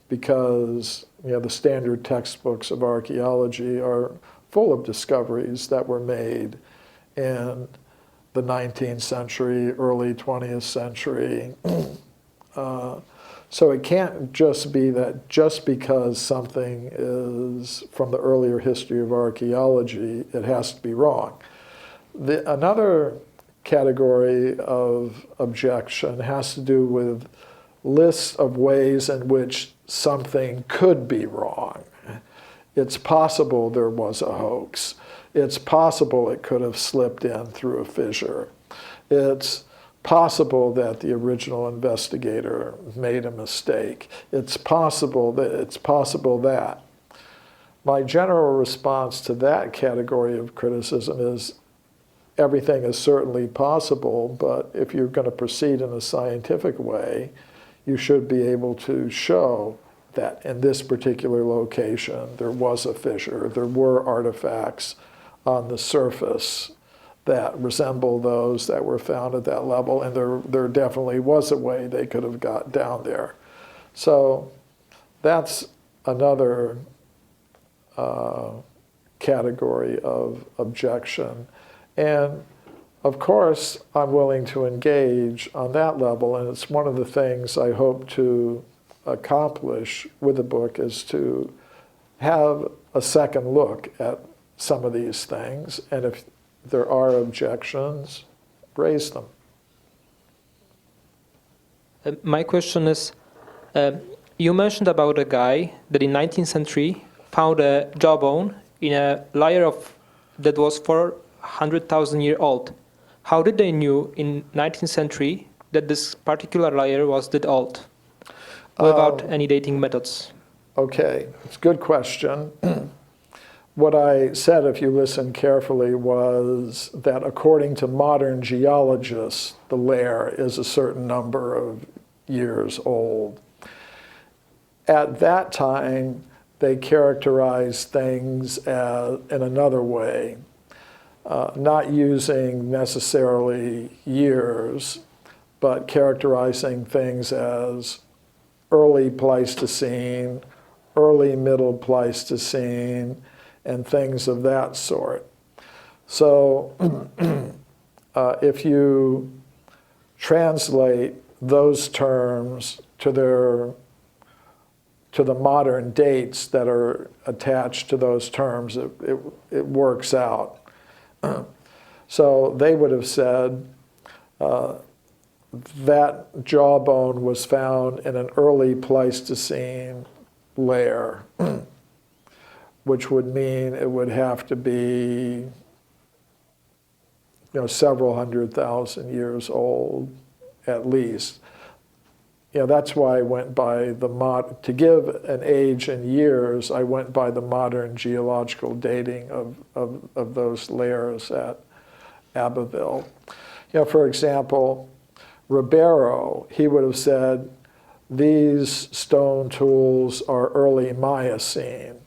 because the standard textbooks of archaeology are full of discoveries that were made in the 19th century, early 20th century. So it can't just be that just because something is from the earlier history of archaeology, it has to be wrong. Another category of objection has to do with lists of ways in which something could be wrong. It's possible there was a hoax. It's possible it could have slipped in through a fissure. It's possible that the original investigator made a mistake. It's possible that. My general response to that category of criticism is everything is certainly possible, but if you're going to proceed in a scientific way, you should be able to show that in this particular location there was a fissure, there were artifacts on the surface that resemble those that were found at that level, and there definitely was a way they could have got down there. So that's another category of objection. And of course, I'm willing to engage on that level, and it's one of the things I hope to accomplish with the book is to have a second look at some of these things, and if there are objections, raise them. My question is, you mentioned about a guy that in 19th century found a jawbone in a layer that was 400,000 years old. How did they knew in 19th century that this particular layer was that old? Without any dating methods? Okay, it's a good question. What I said, if you listen carefully, was that according to modern geologists, the layer is a certain number of years old. At that time, they characterized things in another way, not using necessarily years, but characterizing things as early Pleistocene, early Middle Pleistocene, and things of that sort. So if you translate those terms to the modern dates that are attached to those terms, it works out. So they would have said that jawbone was found in an early Pleistocene layer, which would mean it would have to be, several 100,000 years old, at least. That's why I went by to give an age in years, I went by the modern geological dating of those layers at Abbeville. For example, Ribeiro, he would have said, these stone tools are early Miocene.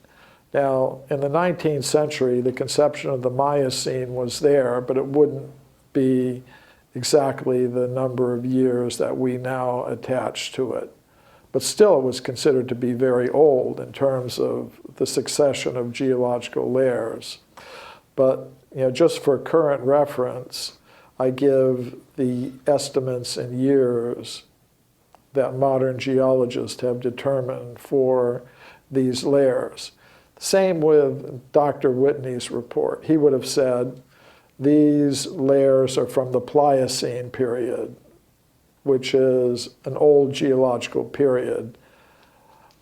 Now, in the 19th century, the conception of the Miocene was there, but it wouldn't be exactly the number of years that we now attach to it. But still, it was considered to be very old in terms of the succession of geological layers. But just for current reference, I give the estimates in years that modern geologists have determined for these layers. Same with Dr. Whitney's report. He would have said, these layers are from the Pliocene period, which is an old geological period.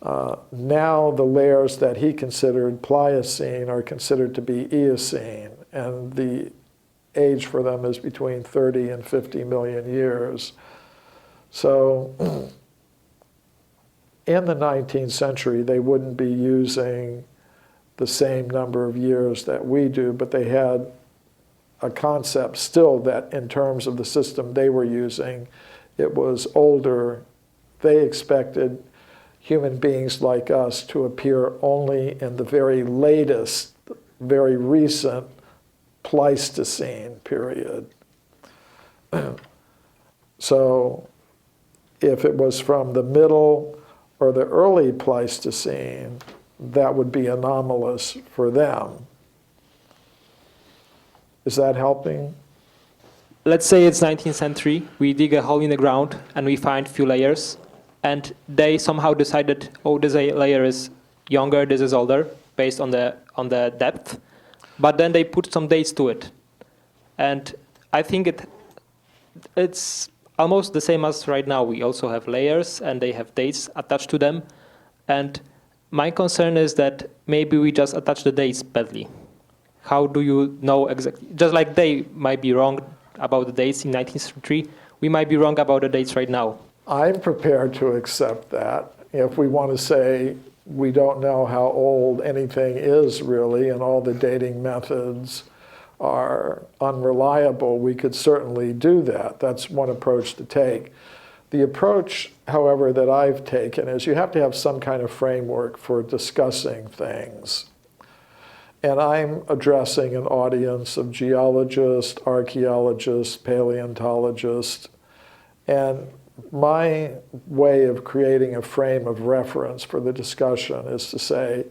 Now the layers that he considered Pliocene are considered to be Eocene, and the age for them is between 30 and 50 million years. So in the 19th century, they wouldn't be using the same number of years that we do, but they had a concept still that in terms of the system they were using, it was older. They expected human beings like us to appear only in the very latest, very recent Pleistocene period. So if it was from the middle or the early Pleistocene, that would be anomalous for them. Is that helping? Let's say it's 19th century, we dig a hole in the ground and we find few layers, and they somehow decided, oh, this layer is younger, this is older, based on the depth, but then they put some dates to it. And I think it's almost the same as right now. We also have layers and they have dates attached to them. And My concern is that maybe we just attach the dates badly. How do you know exactly? Just like they might be wrong about the dates in 19th century, we might be wrong about the dates right now. I'm prepared to accept that. If we want to say we don't know how old anything is really, and all the dating methods are unreliable, we could certainly do that. That's one approach to take. The approach, however, that I've taken is you have to have some kind of framework for discussing things. And I'm addressing an audience of geologists, archaeologists, paleontologists, and my way of creating a frame of reference for the discussion is to say,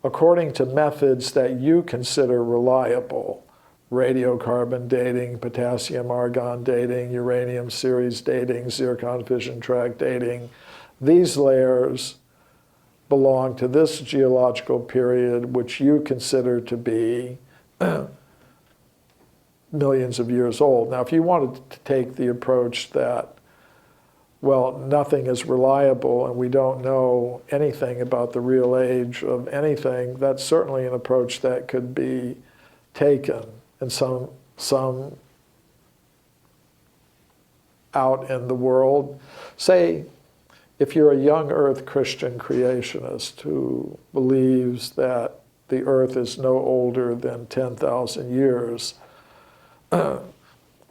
according to methods that you consider reliable, radiocarbon dating, potassium argon dating, uranium series dating, zircon fission tract dating, these layers belong to this geological period which you consider to be millions of years old. Now, if you wanted to take the approach that, well, nothing is reliable and we don't know anything about the real age of anything, that's certainly an approach that could be taken. And some out in the world, say, if you're a young Earth Christian creationist who believes that the Earth is no older than 10,000 years, you're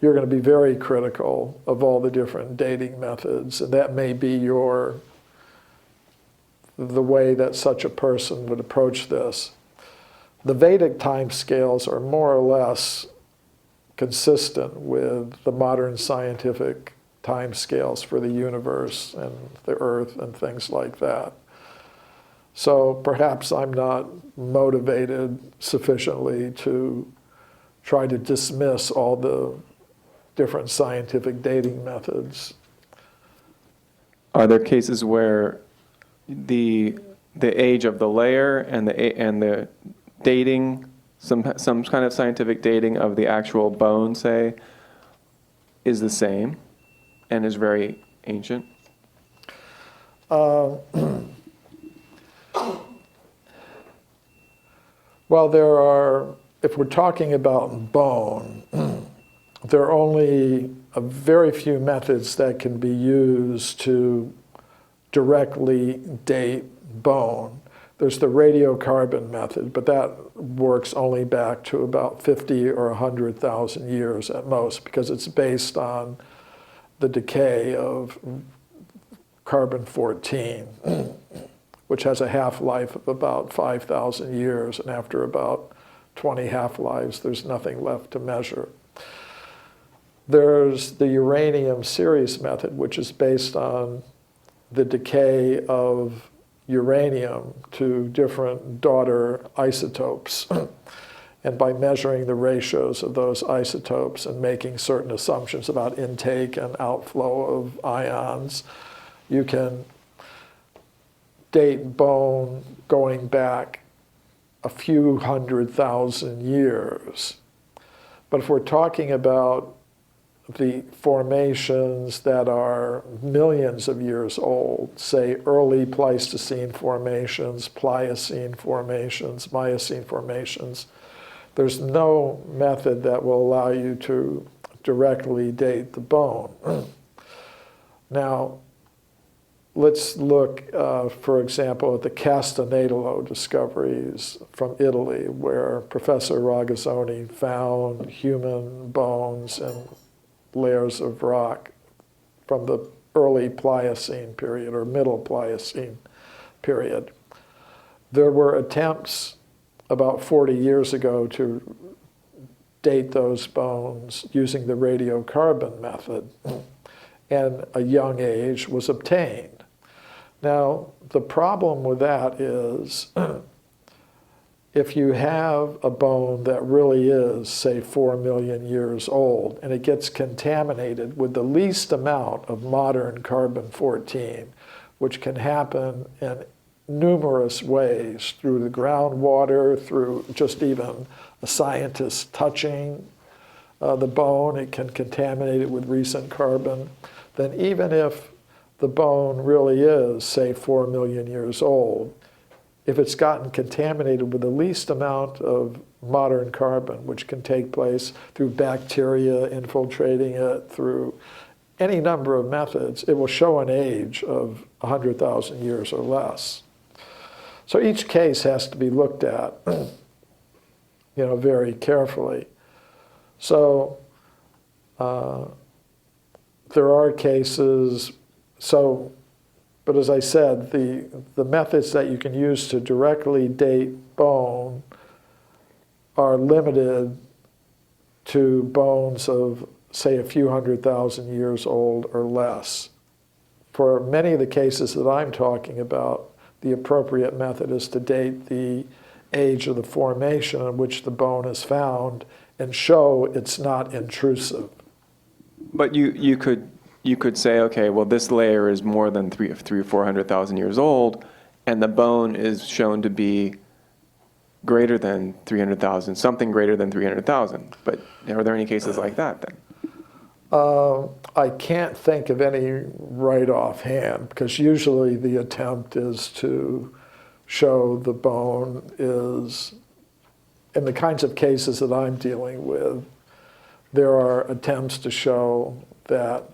going to be very critical of all the different dating methods, and that may be the way that such a person would approach this. The Vedic timescales are more or less consistent with the modern scientific timescales for the universe and the Earth and things like that. So perhaps I'm not motivated sufficiently to try to dismiss all the different scientific dating methods. Are there cases where the age of the layer and the dating, some kind of scientific dating of the actual bone, say, is the same and is very ancient? Well, there are, if we're talking about bone, there are only a very few methods that can be used to directly date bone. There's the radiocarbon method, but that works only back to about 50 or 100,000 years at most, because it's based on the decay of carbon-14, which has a half-life of about 5,000 years, and after about 20 half-lives, there's nothing left to measure. There's the uranium series method, which is based on the decay of uranium to different daughter isotopes. And by measuring the ratios of those isotopes and making certain assumptions about intake and outflow of ions, you can date bone going back a few 100,000 years. But if we're talking about the formations that are millions of years old, say early Pleistocene formations, Pliocene formations, Miocene formations, there's no method that will allow you to directly date the bone. Now, let's look, for example, at the Castanedolo discoveries from Italy, where Professor Ragazzoni found human bones and layers of rock from the early Pliocene period or middle Pliocene period. There were attempts about 40 years ago to date those bones using the radiocarbon method, and a young age was obtained. Now, the problem with that is if you have a bone that really is, say, 4 million years old, and it gets contaminated with the least amount of modern carbon-14, which can happen in numerous ways, through the groundwater, through just even a scientist touching the bone, it can contaminate it with recent carbon, then even if the bone really is, say, 4 million years old, if it's gotten contaminated with the least amount of modern carbon, which can take place through bacteria infiltrating it, through any number of methods, it will show an age of 100,000 years or less. So each case has to be looked at, very carefully. So there are cases, but as I said, the methods that you can use to directly date bone are limited to bones of, say, a few 100,000 years old or less. For many of the cases that I'm talking about, the appropriate method is to date the age of the formation in which the bone is found and show it's not intrusive. But you could say, okay, well, this layer is more than 300 or 400,000 years old, and the bone is shown to be greater than 300,000, something greater than 300,000. But are there any cases like that then? I can't think of any right offhand, because usually the attempt is to show the bone is, in the kinds of cases that I'm dealing with, there are attempts to show that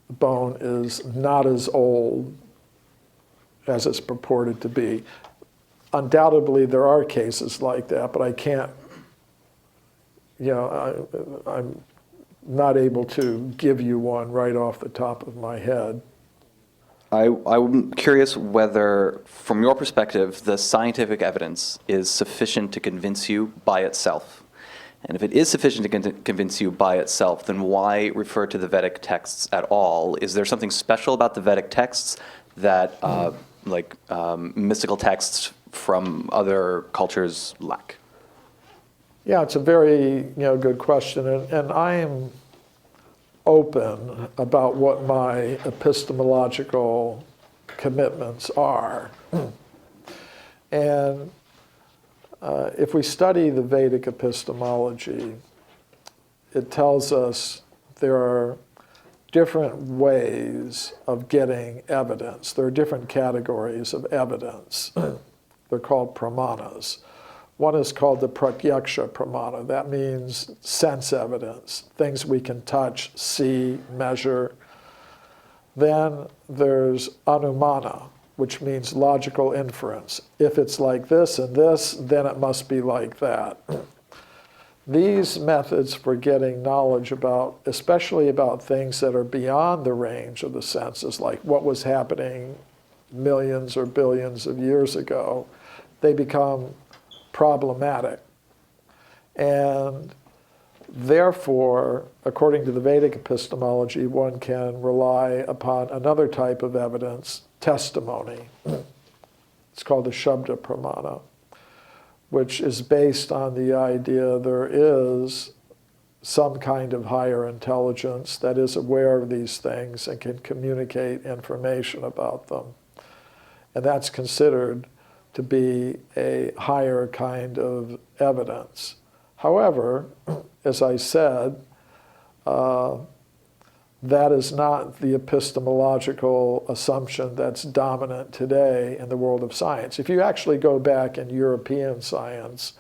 the bone is not as old as it's purported to be. Undoubtedly, there are cases like that, but I can't, I'm not able to give you one right off the top of my head. I'm curious whether, from your perspective, the scientific evidence is sufficient to convince you by itself. And if it is sufficient to convince you by itself, then why refer to the Vedic texts at all? Is there something special about the Vedic texts that, mystical texts from other cultures lack? Yeah, it's a very good question, and I am open about what my epistemological commitments are. And if we study the Vedic epistemology, it tells us there are different ways of getting evidence. There are different categories of evidence. They're called pramanas. One is called the pratyaksha pramana. That means sense evidence, things we can touch, see, measure. Then there's anumana, which means logical inference. If it's like this and this, then it must be like that. These methods for getting knowledge about, especially about things that are beyond the range of the senses, like what was happening millions or billions of years ago, they become problematic. And therefore, according to the Vedic epistemology, one can rely upon another type of evidence, testimony. It's called the Shabda Pramana, which is based on the idea there is some kind of higher intelligence that is aware of these things and can communicate information about them. And that's considered to be a higher kind of evidence. However, as I said, that is not the epistemological assumption that's dominant today in the world of science. If you actually go back in European science,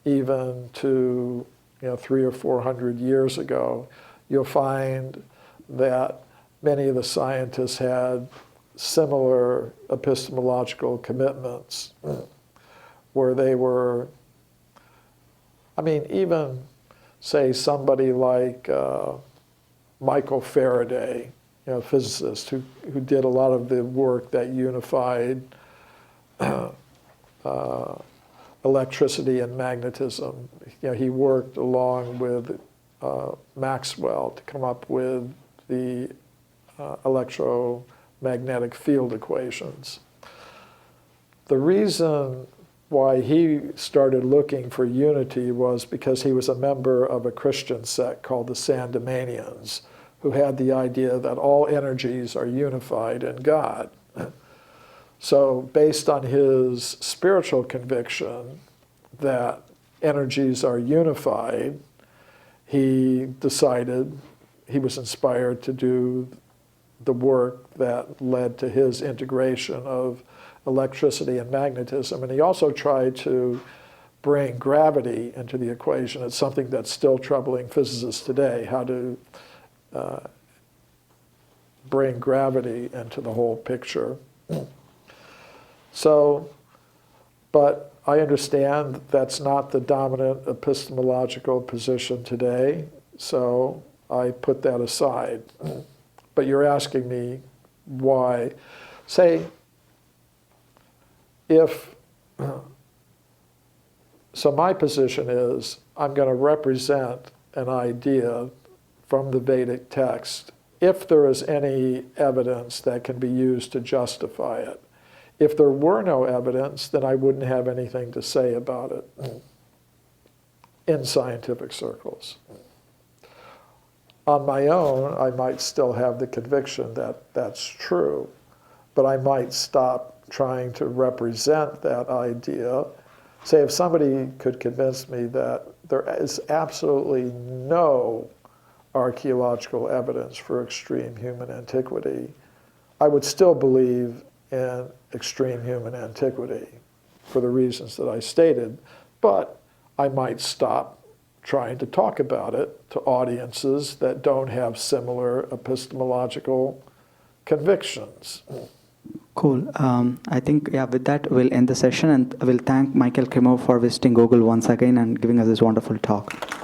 even to 300 or 400 years ago, you'll find that many of the scientists had similar epistemological commitments where they were, even say somebody like Michael Faraday, physicist who did a lot of the work that unified electricity and magnetism. He worked along with Maxwell to come up with the electromagnetic field equations. The reason why he started looking for unity was because he was a member of a Christian sect called the Sandemanians, who had the idea that all energies are unified in God. So based on his spiritual conviction that energies are unified, he decided, he was inspired to do the work that led to his integration of electricity and magnetism. And he also tried to bring gravity into the equation. It's something that's still troubling physicists today, how to bring gravity into the whole picture. So, but I understand that's not the dominant epistemological position today, so I put that aside. But you're asking me why. Say, if, so my position is I'm going to represent an idea from the Vedic text if there is any evidence that can be used to justify it. If there were no evidence, then I wouldn't have anything to say about it in scientific circles. On my own, I might still have the conviction that that's true, but I might stop trying to represent that idea. Say, if somebody could convince me that there is absolutely no archaeological evidence for extreme human antiquity, I would still believe in extreme human antiquity for the reasons that I stated, but I might stop trying to talk about it to audiences that don't have similar epistemological convictions. Cool. I think, yeah, with that, we'll end the session, and I will thank Michael Cremo for visiting Google once again and giving us this wonderful talk.